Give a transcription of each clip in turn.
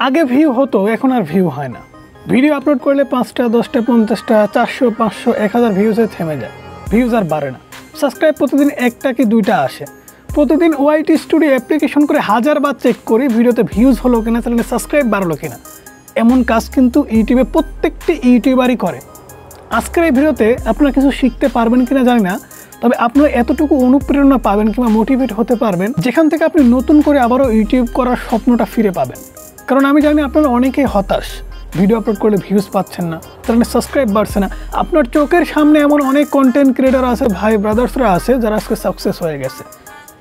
আগে ভিউ হতো, এখন আর ভিউ হয় না। ভিডিও আপলোড করলে 5টা 10টা 50টা 400 500 1000 ভিউজে থেমে যায়, ভিউজ আর বাড়ে না। সাবস্ক্রাইব প্রতিদিন একটা কি দুইটা আসে। প্রতিদিন ওয়াইটি স্টুডিও অ্যাপ্লিকেশন করে হাজারবার চেক করি ভিডিওতে ভিউজ হলো কিনা, চ্যানেলে সাবস্ক্রাইব বাড়লো কিনা। এমন কাজ কিন্তু ইউটিউবে প্রত্যেকটি ইউটিউবারই করে। আজকের এই ভিডিওতে আপনারা কিছু শিখতে পারবেন কিনা জানি না, তবে আপনারা এতটুকু অনুপ্রেরণা পাবেন কিংবা মোটিভেট হতে পারবেন যেখান থেকে আপনি নতুন করে আবারও ইউটিউব করার স্বপ্নটা ফিরে পাবেন। কারণ আমি জানি আপনারা অনেকেই হতাশ, ভিডিও আপলোড করলে ভিউজ পাচ্ছেন না, চ্যানেলে সাবস্ক্রাইব বাড়ছে না। আপনার চোখের সামনে এমন অনেক কন্টেন্ট ক্রিয়েটর আছে, ভাই ব্রাদার্সরা আছে যারা আজকে সাকসেস হয়ে গেছে।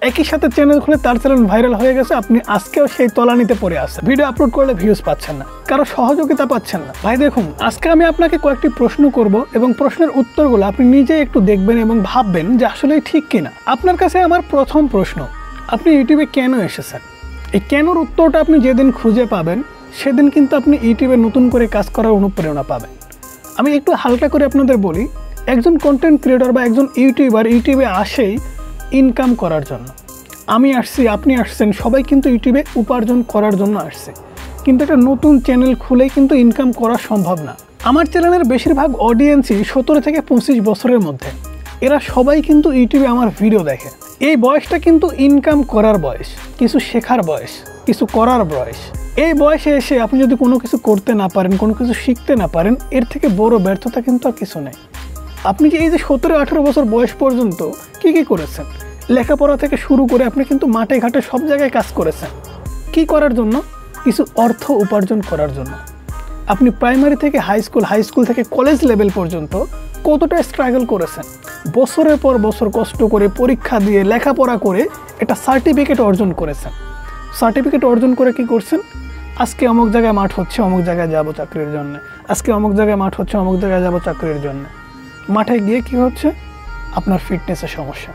একই সাথে চ্যানেল খুলে তার চ্যানেল ভাইরাল হয়ে গেছে, আপনি আজকেও সেই তলানিতে পড়ে আছে, ভিডিও আপলোড করলে ভিউজ পাচ্ছেন না, কারো সহযোগিতা পাচ্ছেন না। ভাই দেখুন, আজকে আমি আপনাকে কয়েকটি প্রশ্ন করব এবং প্রশ্নের উত্তরগুলো আপনি নিজে একটু দেখবেন এবং ভাববেন যে আসলে ঠিক কিনা। আপনার কাছে আমার প্রথম প্রশ্ন, আপনি ইউটিউবে কেন এসেছেন? এই কেনর উত্তরটা আপনি যেদিন খুঁজে পাবেন সেদিন কিন্তু আপনি ইউটিউবে নতুন করে কাজ করার অনুপ্রেরণা পাবেন। আমি একটু হালকা করে আপনাদের বলি, একজন কন্টেন্ট ক্রিয়েটর বা একজন ইউটিউবার ইউটিউবে আসেই ইনকাম করার জন্য। আমি আসছি, আপনি আসছেন, সবাই কিন্তু ইউটিউবে উপার্জন করার জন্য আসছে। কিন্তু একটা নতুন চ্যানেল খুলেই কিন্তু ইনকাম করা সম্ভব না। আমার চ্যানেলের বেশিরভাগ অডিয়েন্সই 17 থেকে 25 বছরের মধ্যে। এরা সবাই কিন্তু ইউটিউবে আমার ভিডিও দেখে। এই বয়সটা কিন্তু ইনকাম করার বয়স, কিছু শেখার বয়স, কিছু করার বয়স। এই বয়সে এসে আপনি যদি কোনো কিছু করতে না পারেন, কোনো কিছু শিখতে না পারেন, এর থেকে বড় ব্যর্থতা কিন্তু আর কিছু নেই। আপনি যে এই যে 17-18 বছর বয়স পর্যন্ত কি করেছেন? লেখাপড়া থেকে শুরু করে আপনি কিন্তু মাঠে ঘাটে সব জায়গায় কাজ করেছেন। কি করার জন্য? কিছু অর্থ উপার্জন করার জন্য। আপনি প্রাইমারি থেকে হাই স্কুল থেকে কলেজ লেভেল পর্যন্ত কতটা স্ট্রাগল করেছেন, বছরের পর বছর কষ্ট করে পরীক্ষা দিয়ে লেখাপড়া করে একটা সার্টিফিকেট অর্জন করেছেন। সার্টিফিকেট অর্জন করে কি করছেন? আজকে অমুক জায়গায় মাঠ হচ্ছে, অমুক জায়গায় যাব চাকরির জন্য। আজকে অমুক জায়গায় মাঠ হচ্ছে, অমুক জায়গায় যাব চাকরির জন্য। মাঠে গিয়ে কি হচ্ছে? আপনার ফিটনেসের সমস্যা,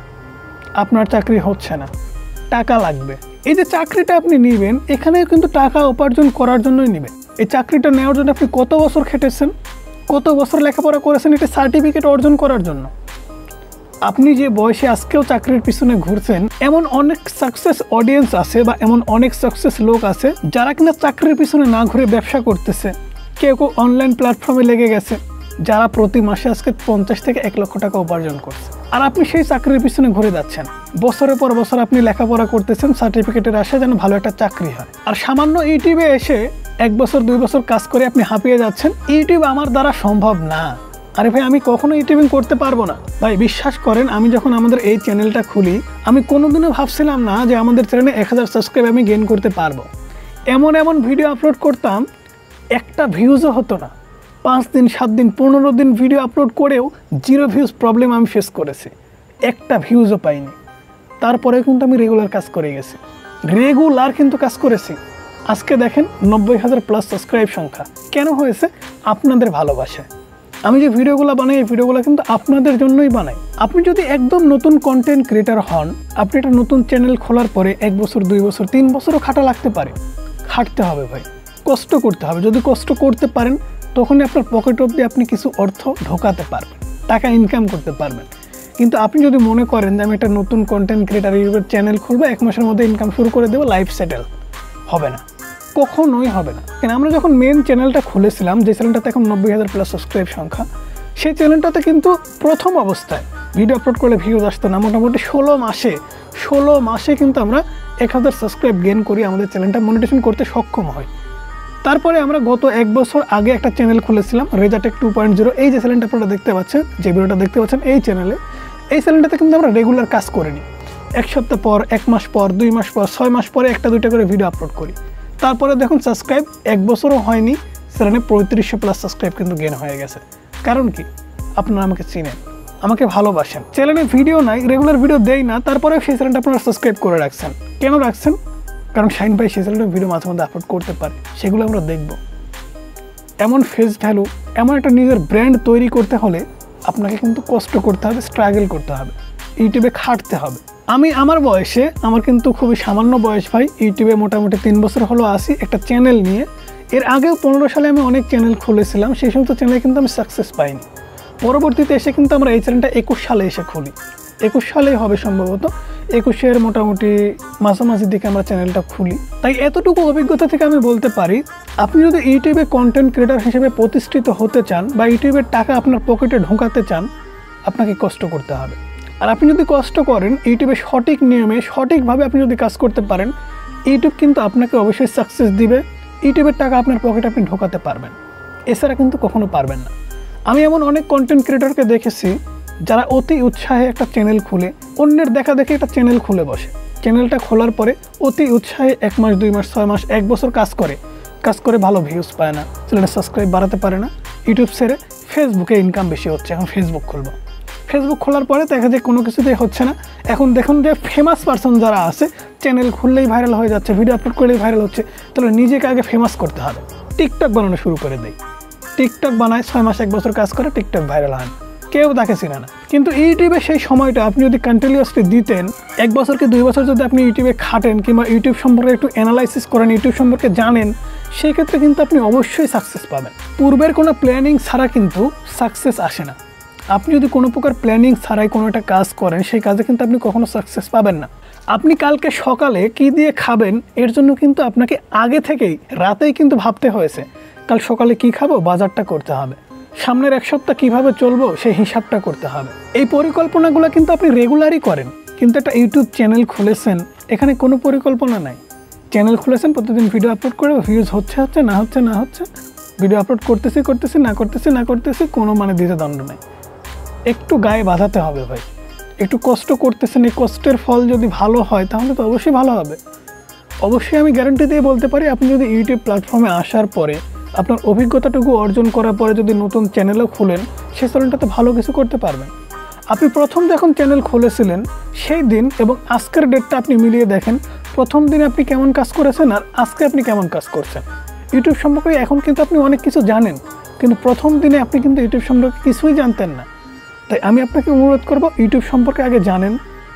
আপনার চাকরি হচ্ছে না, টাকা লাগবে। এই যে চাকরিটা আপনি নেবেন, এখানেও কিন্তু টাকা উপার্জন করার জন্যই নেবেন। এই চাকরিটা নেওয়ার জন্য আপনি কত বছর খেটেছেন, কত বছর লেখাপড়া করেছেন এটা সার্টিফিকেট অর্জন করার জন্য। আপনি যে বয়সে আজকেও চাকরির পিছনে ঘুরছেন, এমন অনেক সাকসেস অডিয়েন্স আছে বা এমন অনেক সাকসেস লোক আছে যারা কিনা চাকরির পিছনে না ঘুরে ব্যবসা করতেছে। কেউ অনলাইন প্ল্যাটফর্মে লেগে গেছে, যারা প্রতি মাসে আজকে 50 থেকে 1 লক্ষ টাকা উপার্জন করছে। আর আপনি সেই চাকরির পিছনে ঘুরে যাচ্ছেন, বছরের পর বছর আপনি লেখাপড়া করতেছেন সার্টিফিকেটের আশায় যেন ভালো একটা চাকরি হয়। আর সামান্য ইউটিউবে এসে 1 বছর 2 বছর কাজ করে আপনি হাঁপিয়ে যাচ্ছেন, ইউটিউব আমার দ্বারা সম্ভব না। আরে ভাই, আমি কখনো ইউটিউবিং করতে পারবো না। ভাই বিশ্বাস করেন, আমি যখন আমাদের এই চ্যানেলটা খুলি, আমি কোনোদিনও ভাবছিলাম না যে আমাদের চ্যানেলে 1000 সাবস্ক্রাইব আমি গেইন করতে পারবো। এমন ভিডিও আপলোড করতাম, একটা ভিউজও হতো না। 5 দিন 7 দিন 15 দিন ভিডিও আপলোড করেও 0 ভিউজ প্রবলেম আমি ফেস করেছি, একটা ভিউজও পাইনি। তারপরে কিন্তু আমি রেগুলার কাজ করে গেছি, রেগুলার কিন্তু কাজ করেছি। আজকে দেখেন 90,000 প্লাস সাবস্ক্রাইব সংখ্যা। কেন হয়েছে? আপনাদের ভালোবাসা। আমি যে ভিডিওগুলো বানাই, এই ভিডিওগুলো কিন্তু আপনাদের জন্যই বানাই। আপনি যদি একদম নতুন কন্টেন্ট ক্রিয়েটর হন, আপনি একটা নতুন চ্যানেল খোলার পরে 1 বছর 2 বছর 3 বছরও খাটা লাগতে পারে। খাটতে হবে ভাই, কষ্ট করতে হবে। যদি কষ্ট করতে পারেন, তখনই আপনার পকেট অবধি আপনি কিছু অর্থ ঢোকাতে পারবেন, টাকা ইনকাম করতে পারবেন। কিন্তু আপনি যদি মনে করেন যে আমি একটা নতুন কন্টেন্ট ক্রিয়েটর ইউটিউবের চ্যানেল খুলবো, 1 মাসের মধ্যে ইনকাম শুরু করে দেবো, লাইফ সেটেল, হবে না, কখনোই হবে না। কেন? আমরা যখন মেন চ্যানেলটা খুলেছিলাম, যে চ্যানেলটাতে এখন 90,000 প্লাস সাবস্ক্রাইব সংখ্যা, সেই চ্যানেলটাতে কিন্তু প্রথম অবস্থায় ভিডিও আপলোড করলে ভিউজ আসতো না। মোটামুটি 16 মাসে কিন্তু আমরা 1000 সাবস্ক্রাইব গেইন করি, আমাদের চ্যানেলটা মনিটাইজেশন করতে সক্ষম হয়। তারপরে আমরা গত 1 বছর আগে একটা চ্যানেল খুলেছিলাম, রেজাটেক 2.0। এই যে চ্যানেলটা আপনারা দেখতে পাচ্ছেন, যে ভিডিওটা দেখতে পাচ্ছেন, এই চ্যানেলটাতে কিন্তু আমরা রেগুলার কাজ করে নিই। 1 সপ্তাহ পর, 1 মাস পর, 2 মাস পর, 6 মাস পরে 1টা-2টা করে ভিডিও আপলোড করি। তারপরে দেখুন সাবস্ক্রাইব 1 বছরও হয়নি, চ্যানেলে 3500 প্লাস সাবস্ক্রাইব কিন্তু গেইন হয়ে গেছে। কারণ কি? আপনারা আমাকে চিনেন, আমাকে ভালোবাসেন। চ্যানেলে ভিডিও নাই, রেগুলার ভিডিও দেই না, তারপরে সেই চ্যানেলটা আপনারা সাবস্ক্রাইব করে রাখছেন। কেন রাখছেন? কারণ শাইন ভাই সেই চ্যানেলটা ভিডিও মাঝে মধ্যে আপলোড করতে পারে, সেগুলো আমরা দেখব। এমন ফেস ভ্যালু, এমন একটা নিজের ব্র্যান্ড তৈরি করতে হলে আপনাকে কিন্তু কষ্ট করতে হবে, স্ট্রাগল করতে হবে, ইউটিউবে খাটতে হবে। আমি আমার বয়সে, আমার কিন্তু খুবই সামান্য বয়স ভাই, ইউটিউবে মোটামুটি 3 বছর হলো আসি একটা চ্যানেল নিয়ে। এর আগেও 15 সালে আমি অনেক চ্যানেল খুলেছিলাম, সেই সমস্ত চ্যানেলে কিন্তু আমি সাকসেস পাইনি। পরবর্তীতে এসে কিন্তু আমরা এই চ্যানেলটা 21 সালে এসে খুলি। 21 সালেই হবে সম্ভবত, 21-এর মোটামুটি মাঝামাঝি দিকে আমরা চ্যানেলটা খুলি। তাই এতটুকু অভিজ্ঞতা থেকে আমি বলতে পারি, আপনি যদি ইউটিউবে কন্টেন্ট ক্রিয়েটর হিসেবে প্রতিষ্ঠিত হতে চান বা ইউটিউবের টাকা আপনার পকেটে ঢোকাতে চান, আপনাকে কষ্ট করতে হবে। আর আপনি যদি কষ্ট করেন, ইউটিউবে সঠিক নিয়মে সঠিকভাবে আপনি যদি কাজ করতে পারেন, ইউটিউব কিন্তু আপনাকে অবশ্যই সাকসেস দিবে, ইউটিউবের টাকা আপনার পকেটে আপনি ঢোকাতে পারবেন, এছাড়া কিন্তু কখনো পারবেন না। আমি এমন অনেক কন্টেন্ট ক্রিয়েটরকে দেখেছি যারা অতি উৎসাহে একটা চ্যানেল খুলে, অন্যের দেখা দেখে একটা চ্যানেল খুলে বসে। চ্যানেলটা খোলার পরে অতি উৎসাহে 1 মাস 2 মাস 6 মাস 1 বছর কাজ করে ভালো ভিউজ পায় না, চ্যানেলের সাবস্ক্রাইব বাড়াতে পারে না, ইউটিউব ছেড়ে ফেসবুকে ইনকাম বেশি হচ্ছে, এখন ফেসবুক খুলবো। ফেসবুক খোলার পরে দেখা যায় কোনো কিছুতেই হচ্ছে না। এখন দেখুন যে ফেমাস পারসন যারা আছে, চ্যানেল খুললেই ভাইরাল হয়ে যাচ্ছে, ভিডিও আপলোড করলেই ভাইরাল হচ্ছে, তাহলে নিজেকে আগে ফেমাস করতে হবে। টিকটক বানানো শুরু করে দেয়, টিকটক বানায় 6 মাস 1 বছর কাজ করে, টিকটক ভাইরাল হয় না, কেউ তাকে চিনে না। কিন্তু ইউটিউবে সেই সময়টা আপনি যদি কন্টিনিউয়াসলি দিতেন, 1 বছর কি 2 বছর যদি আপনি ইউটিউবে খাটেন কিংবা ইউটিউব সম্পর্কে একটু অ্যানালাইসিস করেন, ইউটিউব সম্পর্কে জানেন, সেই ক্ষেত্রে কিন্তু আপনি অবশ্যই সাকসেস পাবেন। পূর্বের কোনো প্ল্যানিং ছাড়া কিন্তু সাকসেস আসে না। আপনি যদি কোনো প্রকার প্ল্যানিং ছাড়াই কোনো একটা কাজ করেন, সেই কাজে কিন্তু আপনি কখনো সাকসেস পাবেন না। আপনি কালকে সকালে কি দিয়ে খাবেন, এর জন্য কিন্তু আপনাকে আগে থেকেই রাতেই কিন্তু ভাবতে হয়েছে, কাল সকালে কি খাবো, বাজারটা করতে হবে, সামনের 1 সপ্তাহ কীভাবে চলবো সেই হিসাবটা করতে হবে। এই পরিকল্পনাগুলো কিন্তু আপনি রেগুলারই করেন। কিন্তু একটা ইউটিউব চ্যানেল খুলেছেন, এখানে কোনো পরিকল্পনা নাই। চ্যানেল খুলেছেন, প্রতিদিন ভিডিও আপলোড করে, ভিউজ হচ্ছে না হচ্ছে, ভিডিও আপলোড করতেছি না করতেছি, কোনো মানে দিতে দণ্ড নেই। একটু গায়ে বাঁধাতে হবে ভাই, একটু কষ্ট করতেছেন, এই কষ্টের ফল যদি ভালো হয় তাহলে তো অবশ্যই ভালো হবে। অবশ্যই আমি গ্যারান্টি দিয়ে বলতে পারি, আপনি যদি ইউটিউব প্ল্যাটফর্মে আসার পরে আপনার অভিজ্ঞতাটুকু অর্জন করার পরে যদি নতুন চ্যানেলও খুলেন, সেই চ্যানেলটাতে ভালো কিছু করতে পারবেন। আপনি প্রথম যখন চ্যানেল খুলেছিলেন সেই দিন এবং আজকের ডেটটা আপনি মিলিয়ে দেখেন, প্রথম দিনে আপনি কেমন কাজ করেছেন আর আজকে আপনি কেমন কাজ করছেন। ইউটিউব সম্পর্কে এখন কিন্তু আপনি অনেক কিছু জানেন, কিন্তু প্রথম দিনে আপনি কিন্তু ইউটিউব সম্পর্কে কিছুই জানতেন না। তাই আমি আপনাকে অনুরোধ করব, ইউটিউব সম্পর্কে আগে জানেন।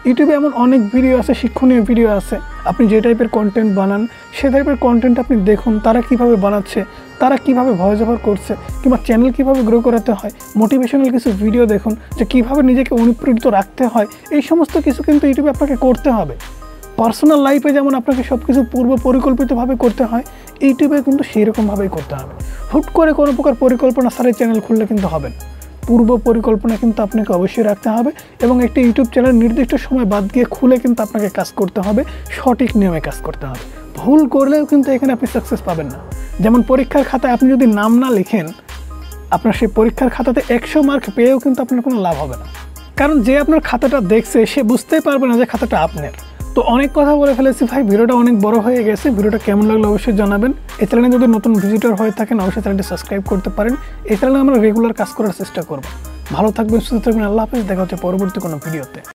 ইউটিউবে এমন অনেক ভিডিও আছে, শিক্ষণীয় ভিডিও আছে, আপনি যে টাইপের কন্টেন্ট বানান সে টাইপের কন্টেন্ট আপনি দেখুন, তারা কিভাবে বানাচ্ছে, তারা কিভাবে ভয়েস ওভার করছে, কিংবা চ্যানেল কিভাবে গ্রো করাতে হয়, মোটিভেশনাল কিছু ভিডিও দেখুন, যে কিভাবে নিজেকে অনুপ্রেরিত রাখতে হয়। এই সমস্ত কিছু কিন্তু ইউটিউবে আপনাকে করতে হবে। পার্সোনাল লাইফে যেমন আপনাকে সব কিছু পূর্ব পরিকল্পিতভাবে করতে হয়, ইউটিউবে কিন্তু সেই রকমভাবেই করতে হবে। হুট করে কোনো প্রকার পরিকল্পনা ছাড়াই চ্যানেল খুললে কিন্তু হবে না। পূর্ব পরিকল্পনা কিন্তু আপনাকে অবশ্যই রাখতে হবে এবং একটি ইউটিউব চ্যানেল নির্দিষ্ট সময় বাদ দিয়ে খুলে কিন্তু আপনাকে কাজ করতে হবে, সঠিক নিয়মে কাজ করতে হবে। ভুল করলেও কিন্তু এখানে আপনি সাকসেস পাবেন না। যেমন পরীক্ষার খাতায় আপনি যদি নাম না লিখেন, আপনার সেই পরীক্ষার খাতাতে 100 মার্ক পেয়েও কিন্তু আপনার কোনো লাভ হবে না, কারণ যে আপনার খাতাটা দেখছে সে বুঝতেই পারবে না যে খাতাটা আপনার। তো অনেক কথা বলে ফেলেছি ভাই, ভিডিওটা অনেক বড় হয়ে গেছে। ভিডিওটা কেমন লাগলো অবশ্যই জানাবেন। এই চ্যানেলে যদি নতুন ভিজিটর হয়ে থাকেন অবশ্যই চ্যানেলটি সাবস্ক্রাইব করতে পারেন। এই চ্যানেলে আমরা রেগুলার কাজ করার চেষ্টা করব। ভালো থাকবেন, সুস্থ থাকবেন, আল্লাহ হাফেজ। দেখা হচ্ছে পরবর্তী কোনো ভিডিওতে।